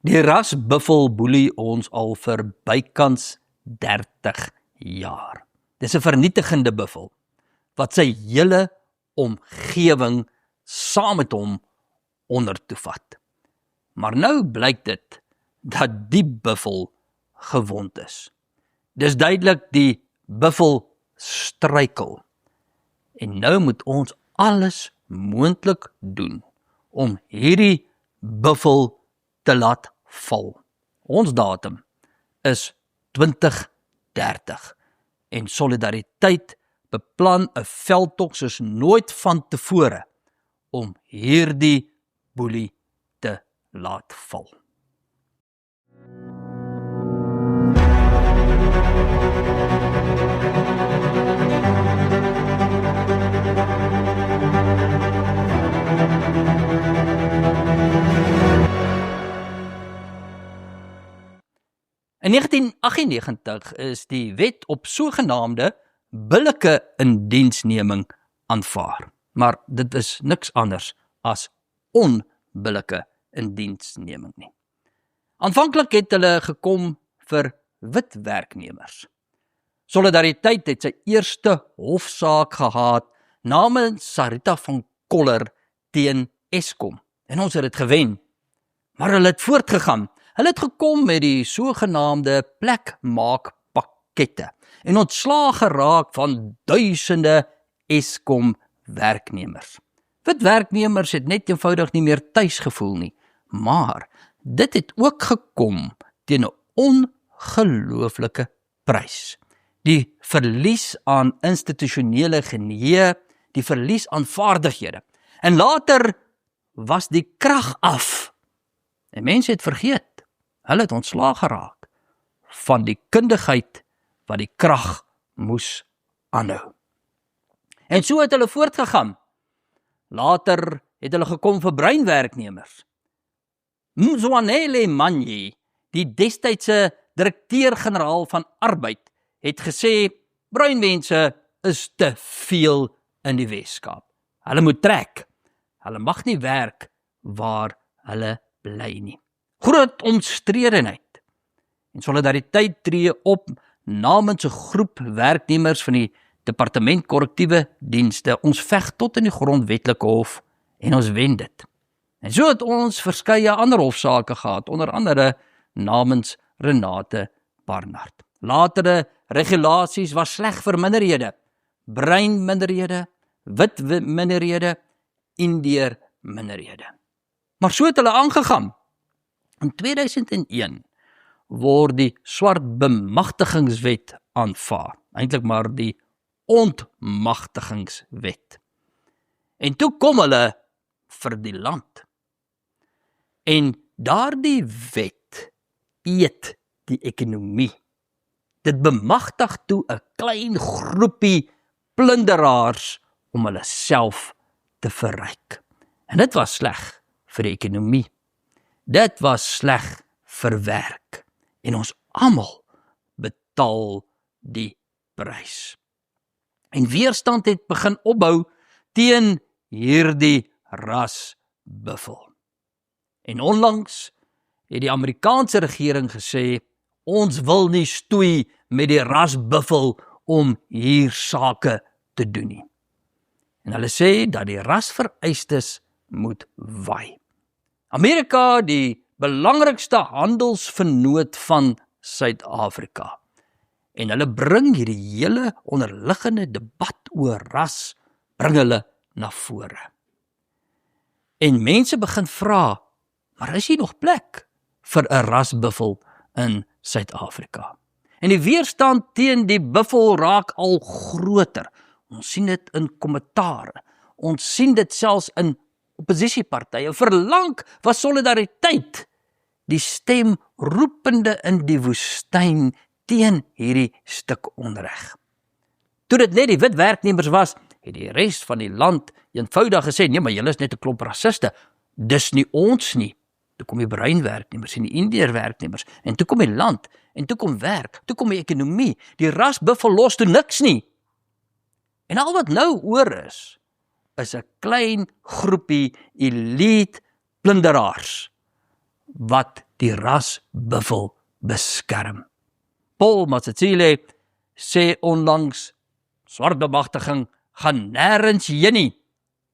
Die rasbuffel boelie ons al vir bykans 30 jaar. Dis 'n vernietigende buffel, wat sy hele omgewing saam met hom onder toe vat. Maar nou blyk dit, dat die buffel gewond is. Dis duidelik die buffel struikel. En nou moet ons alles moontlik doen, om hierdie buffel te laat val. Ons datum is 2030 en Solidariteit beplan 'n veldtog soos nooit van tevore om hierdie boelie te laat val. In 1998 is die wet op sogenaamde billike indiensneming aanvaar, maar dit is niks anders as onbillike indiensneming nie. Aanvanklik het hulle gekom vir wit werknemers. Solidariteit het sy eerste hofsaak gehad namens Sarita van Koller teen Eskom, en ons het dit gewen, maar hulle het voortgegaan. Hulle het gekom met die sogenaamde plekmaakpakkette en ontslae geraak van duisende Eskom werknemers. Wit werknemers het net eenvoudig nie meer tuis gevoel nie, maar dit het ook gekom teen 'n ongelooflike prys. Die verlies aan institusionele geneë, die verlies aan vaardighede. En later was die krag af. En mense het vergeet, hulle het ontslae geraak van die kundigheid wat die krag moes aanhou. En so het hulle voortgegaan. Later het hulle gekom vir breinwerknemers. Mzwanele Manyi, die destydse direkteur-generaal van arbeid, het gesê, bruinmense is te veel in die Weskaap. Hulle moet trek. Hulle mag nie werk waar hulle bly nie. Groot omstredenheid. En Solidariteit tree op namens 'n groep werknemers van die Departement Korrektiewe Dienste. Ons veg tot in die grondwetlike hof en ons wen dit. En so het ons verskeie ander hofsaake gehad, onder andere namens Renate Barnard. Latere regulasies was sleg vir minderhede, breinminderhede, wit minderhede, Indiër minderhede. Maar so het hulle aangegaan. In 2001 word die swart bemagtigingswet aanvaar, eintlik maar die ontmagtigingswet. En toe kom hulle vir die land. En daardie wet eet die ekonomie. Dit bemagtig toe 'n klein groepie plunderaars om hulle self te verryk. En dit was sleg vir die ekonomie. Dit was sleg vir werk. En ons almal betaal die prys. En weerstand het begin opbou teen hierdie rasbuffel. En onlangs het die Amerikaanse regering gesê, ons wil nie stoei met die rasbuffel om hier sake te doen nie. En hulle sê dat die rasvereistes moet waai. Amerika, die belangrikste handelsvernoot van Suid-Afrika. En hulle bring hierdie hele onderliggende debat oor ras, bring hulle na vore. En mense begin vra, maar is hier nog plek vir 'n rasbuffel in Suid-Afrika? En die weerstand teen die buffel raak al groter. Ons sien dit in kommentare. Ons sien dit selfs in oppositiepartye. Verlang was Solidariteit die stem roepende in die woestyn teen hierdie stuk onreg. Toe dit net die wit werknemers was, het die res van die land eenvoudig gesê, nee, maar julle is net 'n klomp rasiste. Dis nie ons nie. Toe kom die breinwerknemers en die Indiër werknemers, en toe kom die land, en toe kom werk, toe kom die ekonomie. Die rasbuffel los toe niks nie. En al wat nou oor is 'n klein groepie elite plunderaars wat die rasbuffel beskerm. Paul Massatsile sê onlangs, swart bemagtiging gaan nêrens heen nie,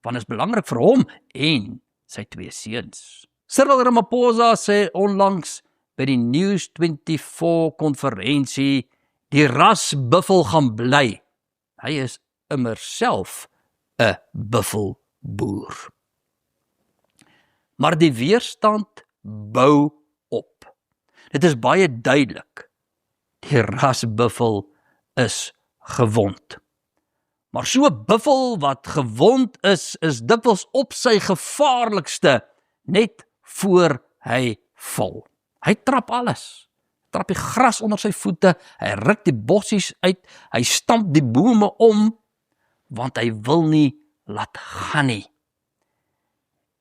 want is belangrik vir hom en sy 2 seuns. Cyril Ramaphosa sê onlangs by die News24 konferensie, die rasbuffel gaan bly. Hy is immer self 'n buffelboer. Maar die weerstand bou op. Dit is baie duidelik. Die rasbuffel is gewond. Maar so 'n buffel wat gewond is dikwels op sy gevaarlikste net voor hy val. Hy trap alles. Trap die gras onder sy voete, hy ruk die bossies uit, hy stamp die bome om, want hy wil nie laat gaan nie.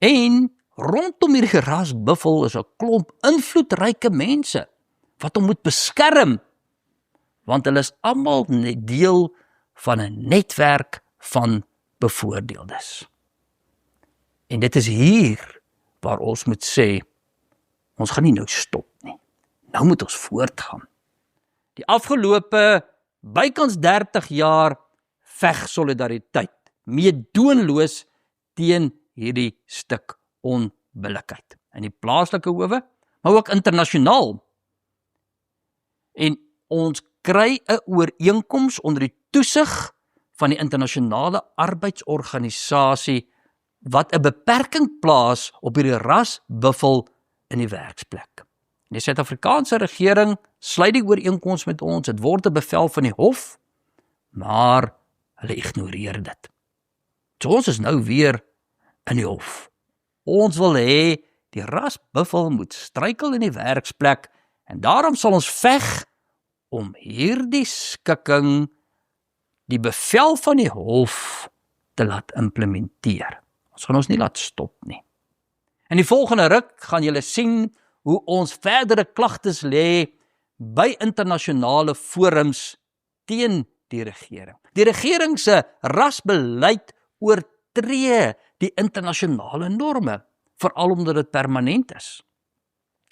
En rondom hierdie rasbuffel is 'n klomp invloedryke mense wat hom moet beskerm, want hulle is almal deel van 'n netwerk van bevoordeeldes. En dit is hier waar ons moet sê, ons gaan nie nou stop nie. Nou moet ons voortgaan. Die afgelope bykans 30 jaar veg solidariteit, meedoenloos teen hierdie stuk onbillikheid. In die plaaslike howe, maar ook internasionaal. En ons kry 'n ooreenkoms onder die toesig van die internasionale arbeidsorganisasie wat 'n beperking plaas op hierdie rasbuffel in die werksplek. Die Suid-Afrikaanse regering sluit die ooreenkoms met ons, dit word 'n bevel van die hof, maar hulle ignoreer dit. So ons is nou weer in die hof. Ons wil hê die rasbuffel moet struikel in die werksplek en daarom sal ons veg om hierdie skikking, die bevel van die hof, te laat implementeer. Ons gaan ons nie laat stop nie. In die volgende ruk gaan julle sien hoe ons verdere klagtes lê by internasionale forums teen die regering. Die regering se rasbeleid oortree die internasionale norme, veral omdat dit permanent is.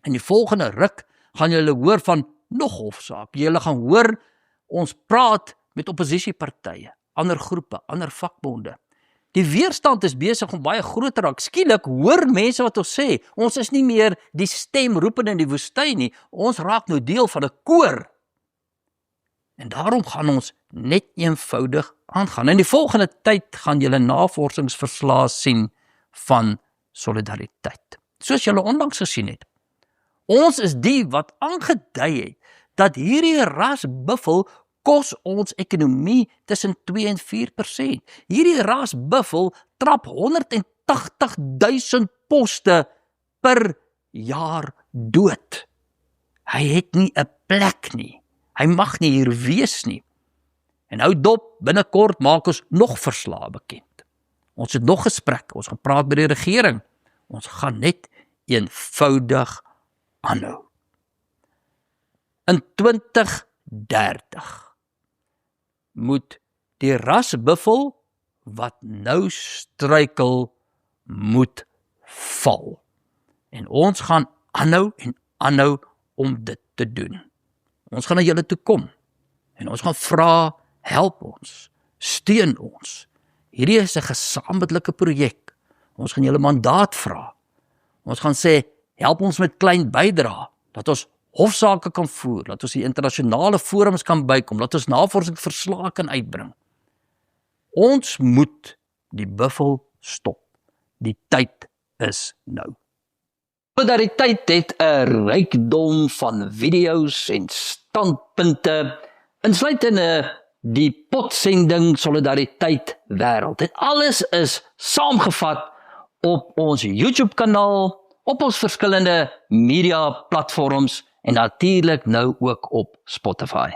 In die volgende ruk gaan julle hoor van nog hofsaak. Julle gaan hoor ons praat met oppositiepartye, ander groepe, ander vakbonde. Die weerstand is besig om baie groter raak. Skielik hoor mense wat ons sê, ons is nie meer die stem roepende in die woestyn nie, ons raak nou deel van 'n koor. En daarom gaan ons net eenvoudig aangaan. In die volgende tyd gaan julle navorsingsverslae sien van solidariteit. Soos julle onlangs gesien het. Ons is die wat aangedui het dat hierdie rasbuffel kos ons ekonomie tussen 2 en 4%. Hierdie rasbuffel trap 180.000 poste per jaar dood. Hy het nie 'n plek nie. Hy mag nie hier wees nie. En hou dop, binnekort maak ons nog verslae bekend. Ons het nog gesprek, ons gaan praat met die regering. Ons gaan net eenvoudig aanhou. In 2030 moet die rasbuffel wat nou struikel, moet val. En ons gaan aanhou en aanhou om dit te doen. Ons gaan na julle toe kom en ons gaan vra, help ons, steun ons. Hierdie is 'n gesamentlike projek. Ons gaan julle mandaat vra. Ons gaan sê, help ons met klein bydrae, dat ons hofsaake kan voer, dat ons die internasionale forums kan bykom, dat ons navorsingsverslae kan uitbring. Ons moet die buffel stop. Die tyd is nou. Solidariteit het 'n rykdom van video's en standpunte, insluitende die potsending Solidariteit wêreld. Dit alles is saamgevat op ons YouTube kanaal, op ons verskillende media platforms en natuurlik nou ook op Spotify.